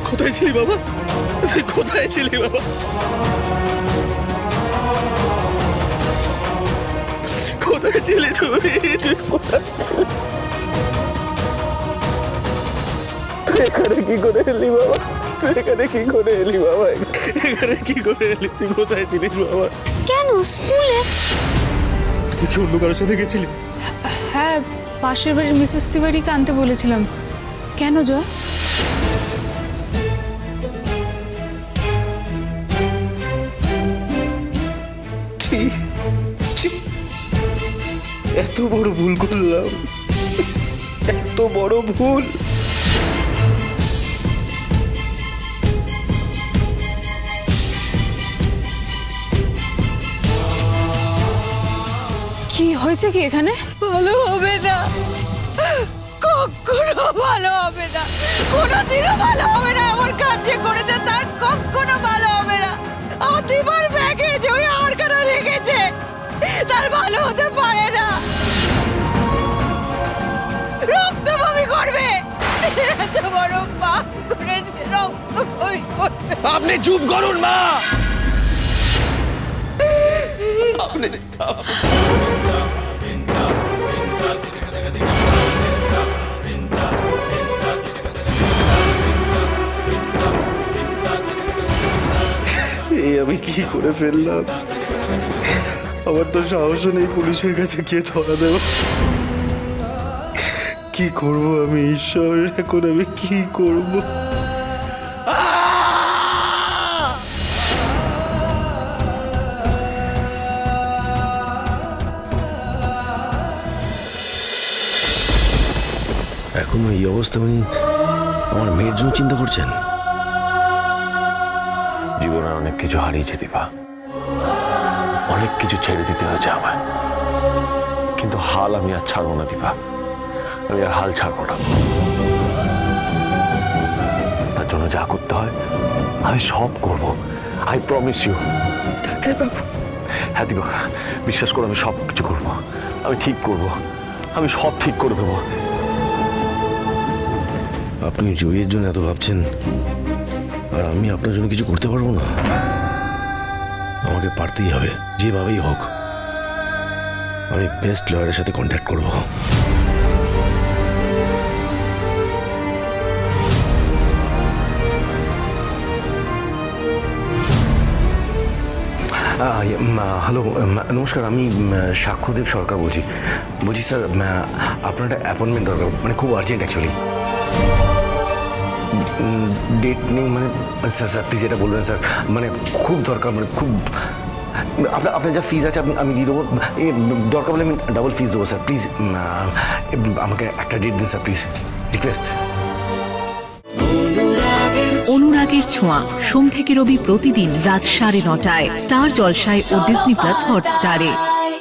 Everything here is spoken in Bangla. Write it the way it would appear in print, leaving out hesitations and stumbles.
কোথায় ছিলি বাবা? কোথায় ছিলি বাবা? কোথায় ছিলি তুমি? তুই কোথায় ছিলি? তুই এখানে কি করে এলি বাবা? তুই এখানে কি করে এলি বাবা? এখানে কি করে এলি? তুই কোথায় ছিলিস বাবা? কেন স্কুলে? তুই কি অন্য কারোর সাথে গেছিলি? হ্যাঁ, পাশের বাড়ির মিসেস তিওয়ারিকে আনতে বলেছিলাম। কেন জয়? এত বড় ভুল করলাম, এত বড় ভুল। কি হয়েছে কি এখানে? ভালো হবে না, কখনো ভালো হবে না, কোনোদিনও ভালো হবে না। আমার কাজ যে করেছে তার কখনো ভালো হবে না। আমার দিবার ব্যাগে যে ওই আরকানা রেখেছে তার ভালো হতে পারে না। রক্ত বমি করবে, এত বড় পাপ করেছে, রক্ত বমি করবে। আপনি চুপ করুন মা। আপনি এই আমি কি করে ফেললাম? আমার তো সাহসও নেই পুলিশের কাছে গিয়ে ধরা দেব। কি করব আমি ঈশ্বর? এখন আমি কি করব? এখন এই অবস্থা উনি আমার মেয়ের জন্য চিন্তা করছেন? জীবনে অনেক কিছু হারিয়েছে দীপা, অনেক কিছু ছেড়ে দিতে হয়েছে আমায়, কিন্তু হাল আমি আর ছাড়বো না দীপা, আমি আর হাল ছাড়বো না। তার জন্য যা করতে হয় আমি সব করব, আই প্রমিস ইউ। ডাক্তারবাবু, হ্যাঁ দীপা, বিশ্বাস করো আমি সব কিছু করবো, আমি ঠিক করব, আমি সব ঠিক করে দেবো। আপনি জয়ের জন্য এত ভাবছেন আর আমি আপনার জন্য কিছু করতে পারবো না? আমাকে পারতেই হবে, যেভাবেই হোক। আমি বেস্ট লয়ারের সাথে কন্ট্যাক্ট করব। হ্যালো, নমস্কার, আমি সাক্ষ্যদেব সরকার বলছি। স্যার, আপনার একটা অ্যাপয়েন্টমেন্ট দরকার, মানে খুব আর্জেন্ট অ্যাকচুয়ালি। ডেট নেই মানে? স্যার প্লিজ এটা বলবেন স্যার, মানে খুব দরকার, মানে খুব। আপনার যা ফিজ আছে আমি দিয়ে দেবো, দরকার বলে আমি ডাবল ফিজ দেবো স্যার। প্লিজ আমাকে একটা ডেট দিন স্যার, প্লিজ, রিকোয়েস্ট। অনুরাগের ছোঁয়া, সোম থেকে রবি প্রতিদিন রাত 9:30টায় স্টার জলসায় ও ডিজনি প্লাস হটস্টারে।